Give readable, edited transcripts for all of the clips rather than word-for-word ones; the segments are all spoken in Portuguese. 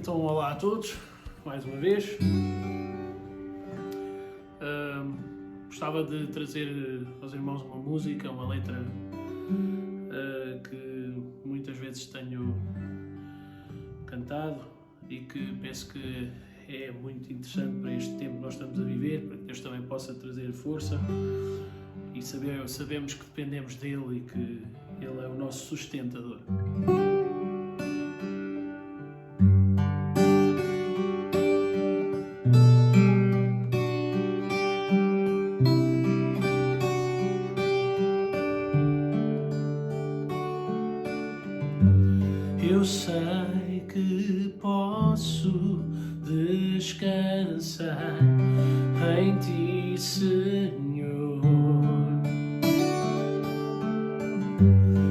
Então, olá a todos, mais uma vez. Gostava de trazer aos irmãos uma música, uma letra que muitas vezes tenho cantado e que penso que é muito interessante para este tempo que nós estamos a viver, para que Deus também possa trazer força e sabemos que dependemos dele e que ele é o nosso sustentador. Eu sei que posso descansar em Ti, Senhor.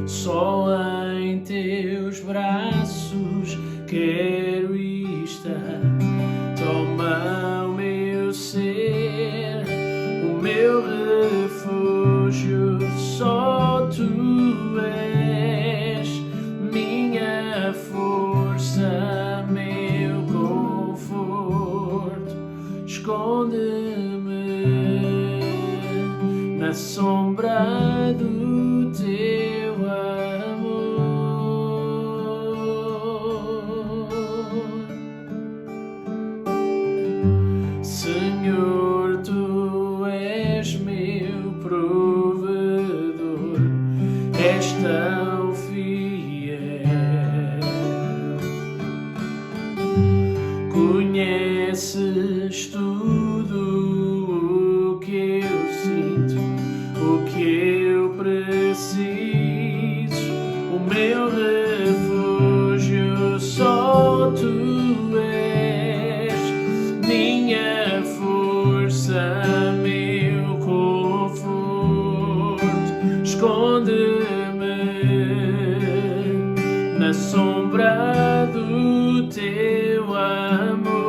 Só em Teus braços quero estar. Toma o meu ser, o meu refúgio. Só Tu és minha força, meu conforto. Esconde-me na sombra do Teu amor. Senhor, Tu és meu provedor, és tão fiel. Conheces tudo o que eu sinto, o que eu preciso, o meu refúgio. Só Tu és minha força, meu conforto. Esconde-me na sombra do Teu amor.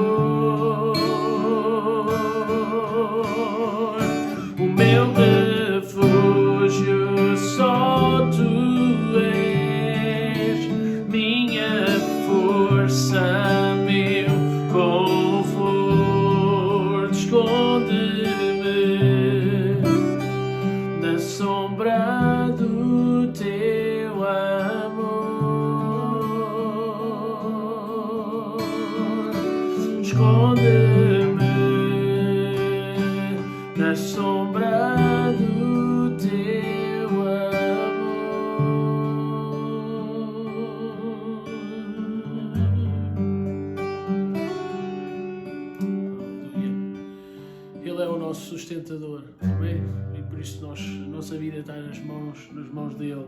O meu refúgio, só Tu és minha força, meu conforto. Esconde-me na sombra do Teu amor. Esconde-me na sombra do Teu amor. Ele é o nosso sustentador, amém? E por isso a nossa vida está nas mãos dele.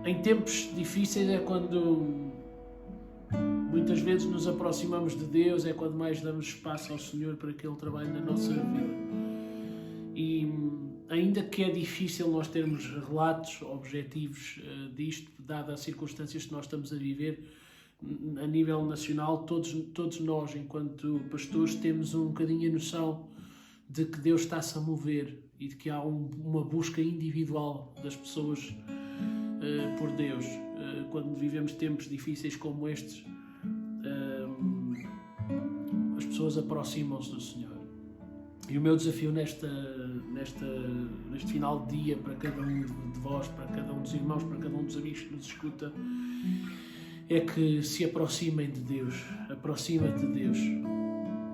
Em tempos difíceis é quando muitas vezes nos aproximamos de Deus, é quando mais damos espaço ao Senhor para que Ele trabalhe na nossa vida. E ainda que é difícil nós termos relatos objetivos disto, dadas as circunstâncias que nós estamos a viver, a nível nacional, todos nós, enquanto pastores, temos um bocadinho a noção de que Deus está-se a mover e de que há uma busca individual das pessoas por Deus. Quando vivemos tempos difíceis como estes, as pessoas aproximam-se do Senhor. E o meu desafio neste final de dia, para cada um de vós, para cada um dos irmãos, para cada um dos amigos que nos escuta, é que se aproximem de Deus. Aproxima-te de Deus.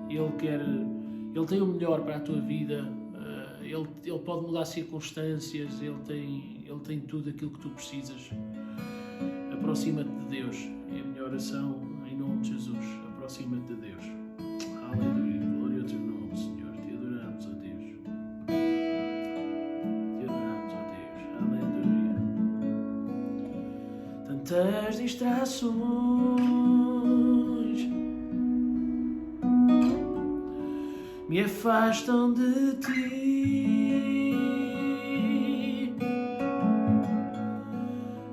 Ele tem o melhor para a tua vida. Ele pode mudar circunstâncias. Ele tem tudo aquilo que tu precisas. Aproxima-te de Deus. É a minha oração em nome de Jesus. Aproxima-te de Deus. Aleluia. Glória ao Teu nome, Senhor. Te adoramos, ó Deus. Te adoramos, ó Deus. Aleluia. Tantas distrações me afastam de Ti,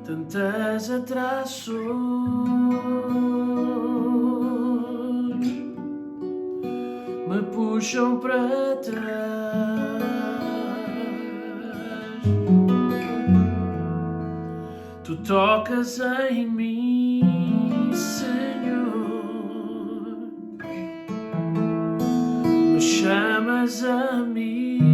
tantas atrações me puxam para trás. Tu tocas em mim, Senhor, me chamas amigo,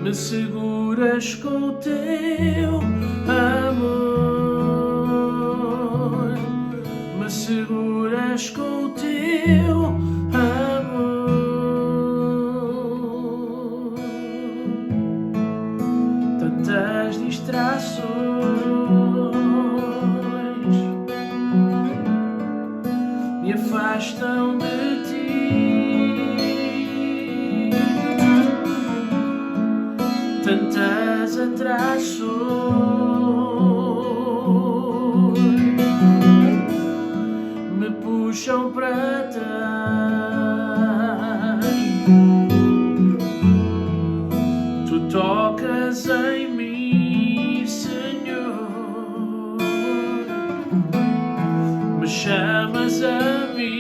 me seguras com o teu amor, me seguras com o teu amor. Tantas distrações me afastam de ti, tantas atrações me puxam para trás. Tu tocas em mim, Senhor, me chamas amigo,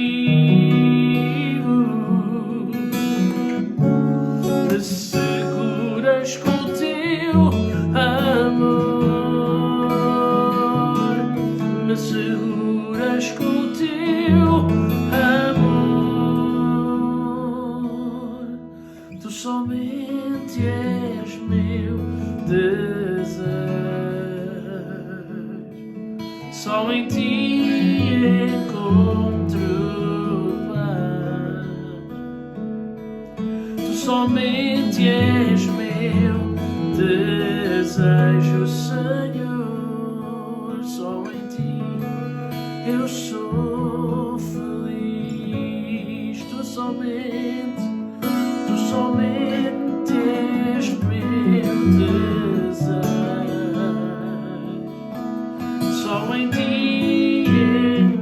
me seguras com o teu amor, me seguras com o teu amor. Tu somente és meu desejo, só em ti encontro paz. Tu somente és meu desejo, Senhor, só em ti eu sou feliz. Tu somente és meu desejo, só em ti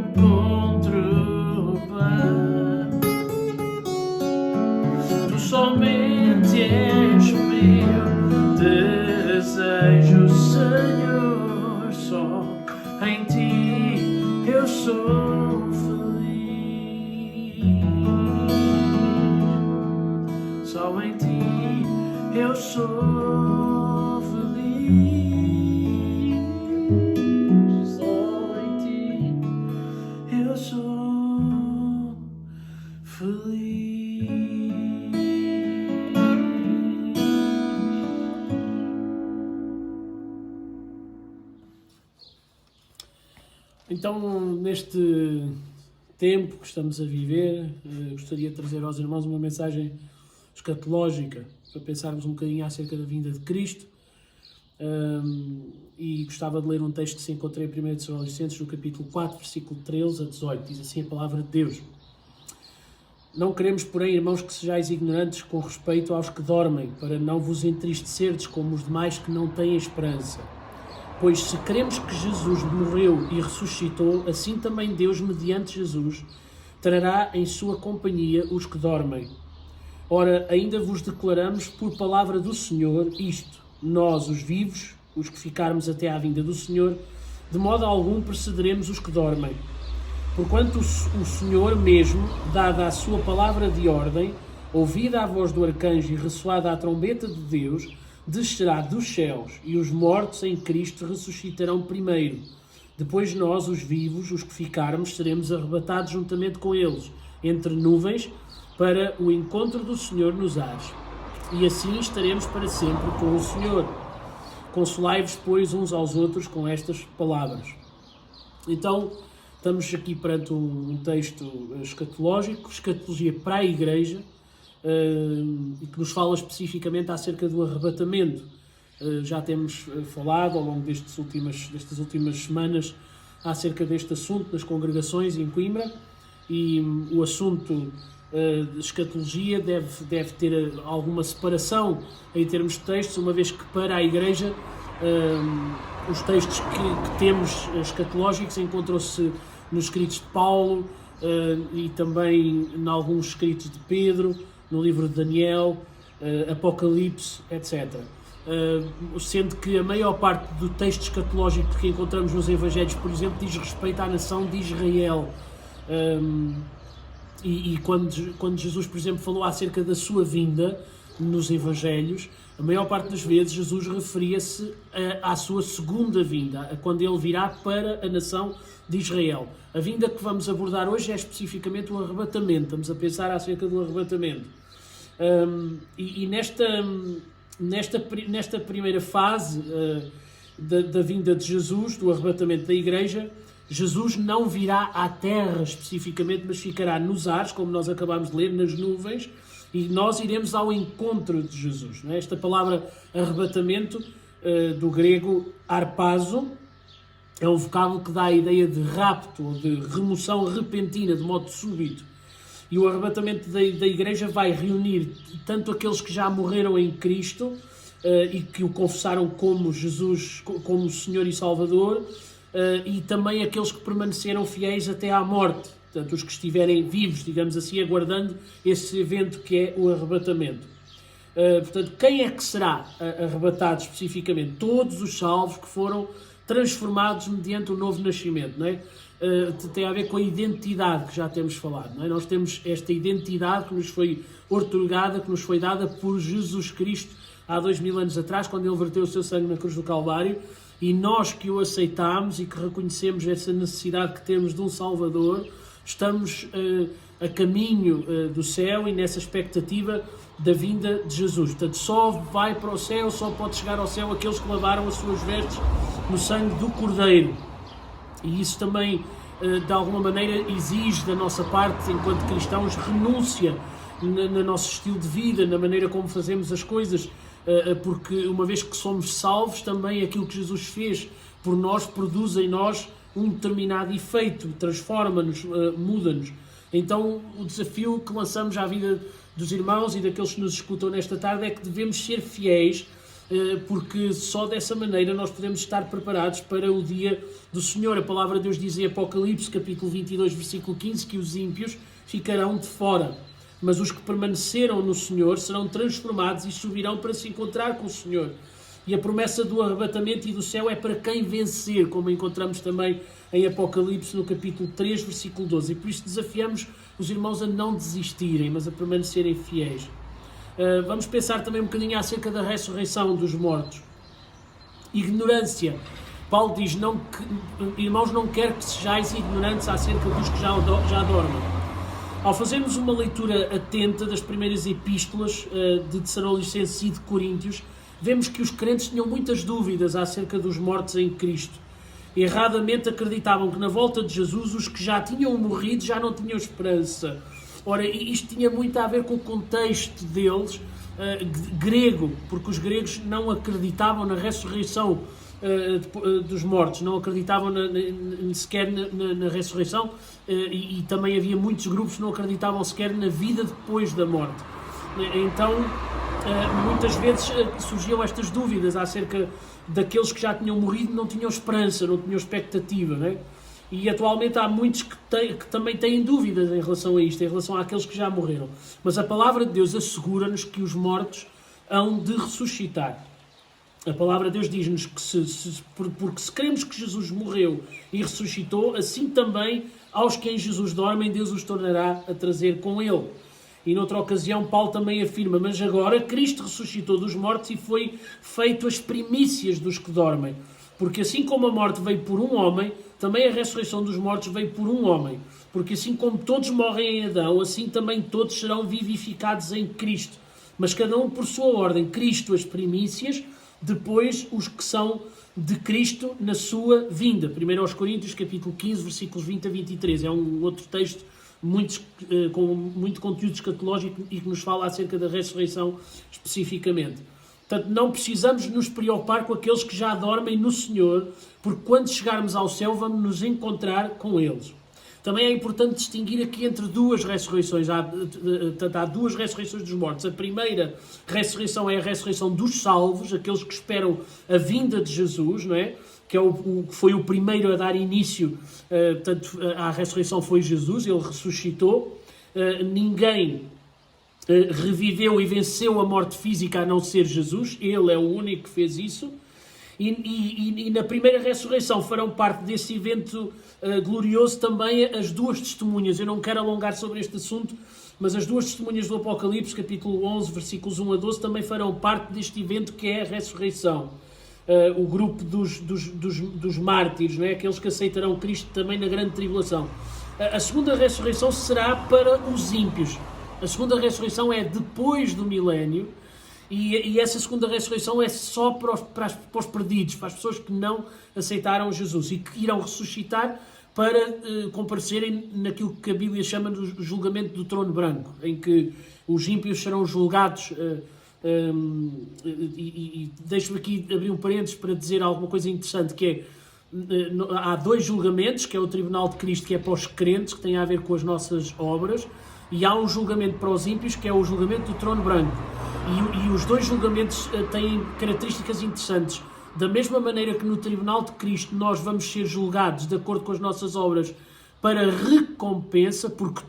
encontro paz. Tu somente és meu desejo, Senhor, só em ti eu sou feliz. Só em ti eu sou feliz. Só em ti eu sou feliz. Então, neste tempo que estamos a viver, gostaria de trazer aos irmãos uma mensagem escatológica, para pensarmos um bocadinho acerca da vinda de Cristo, e gostava de ler um texto que se encontra em 1 Tessalonicenses, no capítulo 4, versículo 13 a 18, diz assim a palavra de Deus: Não queremos, porém, irmãos, que sejais ignorantes com respeito aos que dormem, para não vos entristecerdes como os demais que não têm esperança. Pois se cremos que Jesus morreu e ressuscitou, assim também Deus, mediante Jesus, trará em sua companhia os que dormem. Ora, ainda vos declaramos por palavra do Senhor isto: nós, os vivos, os que ficarmos até à vinda do Senhor, de modo algum precederemos os que dormem. Porquanto o Senhor mesmo, dada a sua palavra de ordem, ouvida a voz do arcanjo e ressoada a trombeta de Deus, descerá dos céus, e os mortos em Cristo ressuscitarão primeiro. Depois nós, os vivos, os que ficarmos, seremos arrebatados juntamente com eles, entre nuvens, para o encontro do Senhor nos ares. E assim estaremos para sempre com o Senhor. Consolai-vos, pois, uns aos outros com estas palavras. Então, estamos aqui perante um texto escatológico, escatologia para a Igreja, e que nos fala especificamente acerca do arrebatamento. Já temos falado ao longo destas últimas semanas acerca deste assunto nas congregações em Coimbra, e o assunto de escatologia deve ter alguma separação em termos de textos, uma vez que para a Igreja os textos que temos escatológicos encontram-se nos escritos de Paulo e também em alguns escritos de Pedro, no livro de Daniel, Apocalipse, etc. Sendo que a maior parte do texto escatológico que encontramos nos Evangelhos, por exemplo, diz respeito à nação de Israel. E quando Jesus, por exemplo, falou acerca da sua vinda, nos Evangelhos, a maior parte das vezes Jesus referia-se à sua segunda vinda, a quando ele virá para a nação de Israel. A vinda que vamos abordar hoje é especificamente o arrebatamento. Estamos a pensar acerca do arrebatamento. Nesta primeira fase da vinda de Jesus, do arrebatamento da Igreja, Jesus não virá à terra especificamente, mas ficará nos ares, como nós acabámos de ler, nas nuvens, e nós iremos ao encontro de Jesus. Não é? Esta palavra arrebatamento, do grego arpazo, é um vocábulo que dá a ideia de rapto, ou de remoção repentina, de modo súbito. E o arrebatamento da Igreja vai reunir tanto aqueles que já morreram em Cristo e que o confessaram como Jesus, como Senhor e Salvador, e também aqueles que permaneceram fiéis até à morte. Portanto, os que estiverem vivos, digamos assim, aguardando esse evento que é o arrebatamento. Portanto, quem é que será arrebatado especificamente? Todos os salvos que foram transformados mediante o novo nascimento, não é? Tem a ver com a identidade que já temos falado, não é? Nós temos esta identidade que nos foi outorgada, que nos foi dada por Jesus Cristo há 2000 anos atrás, quando ele verteu o seu sangue na cruz do Calvário, e nós que o aceitamos e que reconhecemos essa necessidade que temos de um Salvador, estamos a caminho do céu e nessa expectativa da vinda de Jesus. Portanto, só vai para o céu, só pode chegar ao céu aqueles que lavaram as suas vestes no sangue do Cordeiro. E isso também, de alguma maneira, exige da nossa parte, enquanto cristãos, renúncia no nosso estilo de vida, na maneira como fazemos as coisas, porque uma vez que somos salvos, também aquilo que Jesus fez por nós produz em nós um determinado efeito, transforma-nos, muda-nos. Então, o desafio que lançamos à vida dos irmãos e daqueles que nos escutam nesta tarde é que devemos ser fiéis, porque só dessa maneira nós podemos estar preparados para o dia do Senhor. A palavra de Deus diz em Apocalipse, capítulo 22, versículo 15, que os ímpios ficarão de fora, mas os que permaneceram no Senhor serão transformados e subirão para se encontrar com o Senhor. E a promessa do arrebatamento e do céu é para quem vencer, como encontramos também em Apocalipse, no capítulo 3, versículo 12. E por isso desafiamos os irmãos a não desistirem, mas a permanecerem fiéis. Vamos pensar também um bocadinho acerca da ressurreição dos mortos. Ignorância. Paulo diz, irmãos, não quero que sejais ignorantes acerca dos que já dormem. Ao fazermos uma leitura atenta das primeiras epístolas de Tessalonicenses e de Coríntios, vemos que os crentes tinham muitas dúvidas acerca dos mortos em Cristo. Erradamente acreditavam que na volta de Jesus os que já tinham morrido já não tinham esperança. Ora, isto tinha muito a ver com o contexto deles, grego, porque os gregos não acreditavam na ressurreição dos mortos, não acreditavam sequer na ressurreição, e também havia muitos grupos que não acreditavam sequer na vida depois da morte. Então, muitas vezes surgiam estas dúvidas acerca daqueles que já tinham morrido, não tinham esperança, não tinham expectativa, não é? E atualmente há muitos que também têm dúvidas em relação a isto, em relação àqueles que já morreram. Mas a palavra de Deus assegura-nos que os mortos hão de ressuscitar. A palavra de Deus diz-nos que porque se cremos que Jesus morreu e ressuscitou, assim também aos que em Jesus dormem, Deus os tornará a trazer com ele. E noutra ocasião Paulo também afirma, mas agora Cristo ressuscitou dos mortos e foi feito as primícias dos que dormem. Porque assim como a morte veio por um homem, também a ressurreição dos mortos veio por um homem. Porque assim como todos morrem em Adão, assim também todos serão vivificados em Cristo. Mas cada um por sua ordem. Cristo as primícias, depois os que são de Cristo na sua vinda. 1 Coríntios, capítulo 15, versículos 20 a 23. É um outro texto com muito conteúdo escatológico e que nos fala acerca da ressurreição especificamente. Portanto, não precisamos nos preocupar com aqueles que já dormem no Senhor, porque quando chegarmos ao céu vamos nos encontrar com eles. Também é importante distinguir aqui entre duas ressurreições. Há duas ressurreições dos mortos. A primeira ressurreição é a ressurreição dos salvos, aqueles que esperam a vinda de Jesus, não é? Que foi o primeiro a dar início, portanto, à ressurreição foi Jesus, ele ressuscitou. Ninguém reviveu e venceu a morte física a não ser Jesus, ele é o único que fez isso. E na primeira ressurreição farão parte desse evento glorioso também as duas testemunhas. Eu não quero alongar sobre este assunto, mas as duas testemunhas do Apocalipse, capítulo 11, versículos 1 a 12, também farão parte deste evento que é a ressurreição. O grupo dos mártires, não é? Aqueles que aceitarão Cristo também na grande tribulação. A segunda ressurreição será para os ímpios. A segunda ressurreição é depois do milénio, e essa segunda ressurreição é só para os perdidos, para as pessoas que não aceitaram Jesus e que irão ressuscitar para comparecerem naquilo que a Bíblia chama do julgamento do trono branco, em que os ímpios serão julgados. E deixo-me aqui abrir um parênteses para dizer alguma coisa interessante, que é, há dois julgamentos, que é o tribunal de Cristo, que é para os crentes, que tem a ver com as nossas obras, e há um julgamento para os ímpios, que é o julgamento do trono branco. E os dois julgamentos têm características interessantes. Da mesma maneira que no tribunal de Cristo nós vamos ser julgados de acordo com as nossas obras para recompensa, porque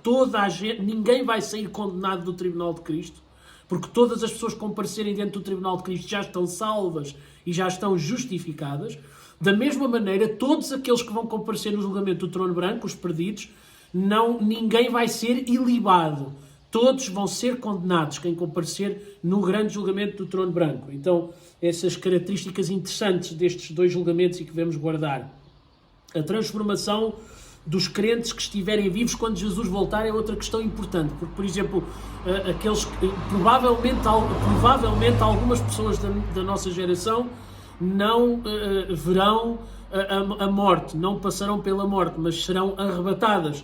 ninguém vai sair condenado do tribunal de Cristo, porque todas as pessoas que comparecerem dentro do tribunal de Cristo já estão salvas e já estão justificadas. Da mesma maneira, todos aqueles que vão comparecer no julgamento do trono branco, os perdidos, ninguém vai ser ilibado. Todos vão ser condenados, quem comparecer no grande julgamento do trono branco. Então, essas características interessantes destes dois julgamentos e que devemos guardar. A transformação dos crentes que estiverem vivos quando Jesus voltar é outra questão importante, porque, por exemplo, aqueles que, provavelmente algumas pessoas da nossa geração não verão a morte, não passarão pela morte, mas serão arrebatadas.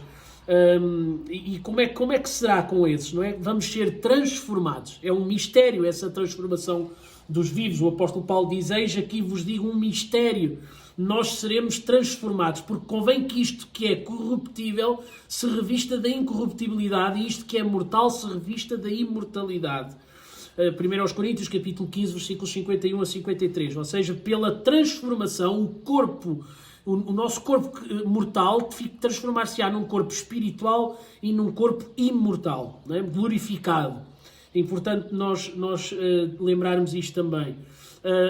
E como é que será com esses, não é? Vamos ser transformados. É um mistério essa transformação dos vivos. O apóstolo Paulo diz: eis aqui vos digo um mistério. Nós seremos transformados, porque convém que isto que é corruptível se revista da incorruptibilidade e isto que é mortal se revista da imortalidade. 1 aos Coríntios, capítulo 15, versículos 51 a 53. Ou seja, pela transformação, o nosso corpo mortal transformar-se-á num corpo espiritual e num corpo imortal, não é? Glorificado. É importante nós lembrarmos isto também.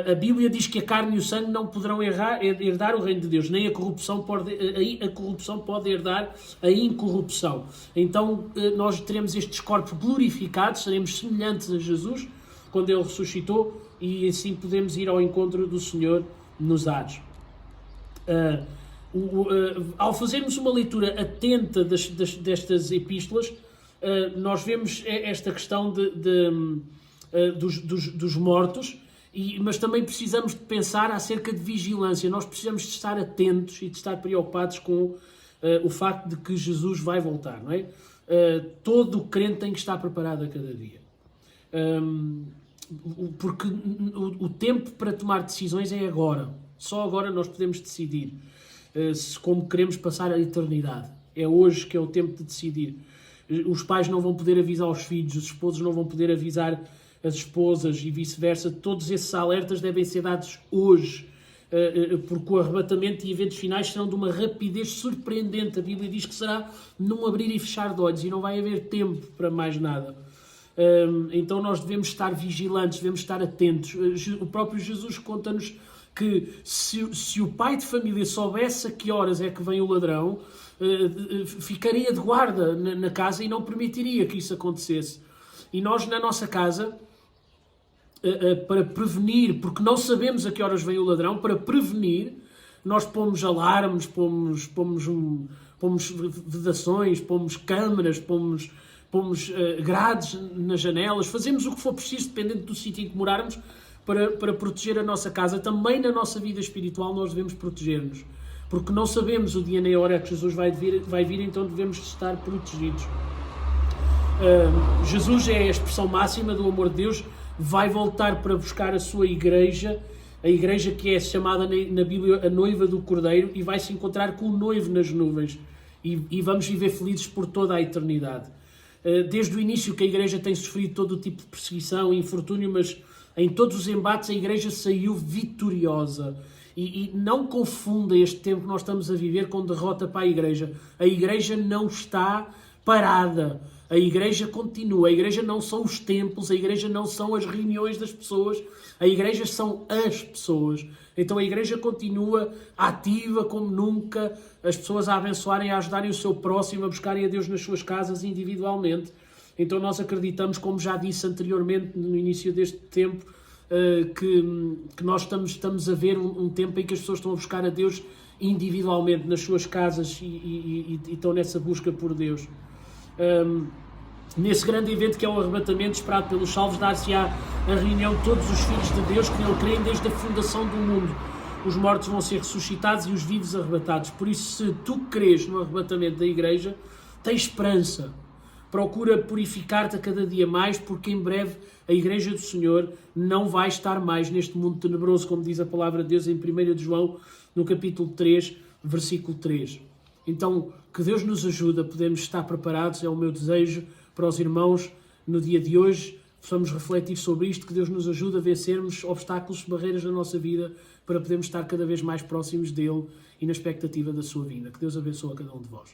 A Bíblia diz que a carne e o sangue não poderão herdar o reino de Deus, nem a corrupção pode herdar a incorrupção. Então nós teremos estes corpos glorificados, seremos semelhantes a Jesus quando Ele ressuscitou, e assim podemos ir ao encontro do Senhor nos ares. Ao fazermos uma leitura atenta destas epístolas, nós vemos esta questão dos mortos, mas também precisamos de pensar acerca de vigilância. Nós precisamos de estar atentos e de estar preocupados com o facto de que Jesus vai voltar, não é? Todo o crente tem que estar preparado a cada dia. Porque o tempo para tomar decisões é agora. Só agora nós podemos decidir como queremos passar a eternidade. É hoje que é o tempo de decidir. Os pais não vão poder avisar os filhos, os esposos não vão poder avisar as esposas e vice-versa. Todos esses alertas devem ser dados hoje, porque o arrebatamento e eventos finais serão de uma rapidez surpreendente. A Bíblia diz que será num abrir e fechar de olhos e não vai haver tempo para mais nada. Então nós devemos estar vigilantes, devemos estar atentos. O próprio Jesus conta-nos que se o pai de família soubesse a que horas é que vem o ladrão, ficaria de guarda na casa e não permitiria que isso acontecesse. E nós, na nossa casa, para prevenir, porque não sabemos a que horas vem o ladrão, para prevenir, nós pomos alarmes, pomos vedações, pomos câmaras, pomos grades nas janelas, fazemos o que for preciso, dependendo do sítio em que morarmos, para proteger a nossa casa. Também na nossa vida espiritual nós devemos proteger-nos, porque não sabemos o dia nem a hora que Jesus vai vir, então devemos estar protegidos. Jesus é a expressão máxima do amor de Deus, vai voltar para buscar a sua igreja, a igreja que é chamada na Bíblia a noiva do Cordeiro, e vai se encontrar com o noivo nas nuvens, e vamos viver felizes por toda a eternidade. Desde o início que a igreja tem sofrido todo o tipo de perseguição e infortúnio, mas em todos os embates a igreja saiu vitoriosa. E não confunda este tempo que nós estamos a viver com derrota para a igreja. A igreja não está parada. A igreja continua. A igreja não são os templos, a igreja não são as reuniões das pessoas. A igreja são as pessoas. Então a igreja continua ativa como nunca, as pessoas a abençoarem, a ajudarem o seu próximo, a buscarem a Deus nas suas casas individualmente. Então nós acreditamos, como já disse anteriormente no início deste tempo, que nós estamos a ver um tempo em que as pessoas estão a buscar a Deus individualmente nas suas casas e estão nessa busca por Deus. Nesse grande evento que é o arrebatamento esperado pelos salvos, dar-se-á a reunião de todos os filhos de Deus que nele creem desde a fundação do mundo. Os mortos vão ser ressuscitados e os vivos arrebatados. Por isso, se tu crês no arrebatamento da igreja, tens esperança. Procura purificar-te a cada dia mais, porque em breve a igreja do Senhor não vai estar mais neste mundo tenebroso, como diz a palavra de Deus em 1 de João, no capítulo 3, versículo 3. Então, que Deus nos ajude a podermos estar preparados, é o meu desejo para os irmãos no dia de hoje, possamos refletir sobre isto, que Deus nos ajude a vencermos obstáculos, barreiras da nossa vida, para podermos estar cada vez mais próximos dele e na expectativa da sua vinda. Que Deus abençoe a cada um de vós.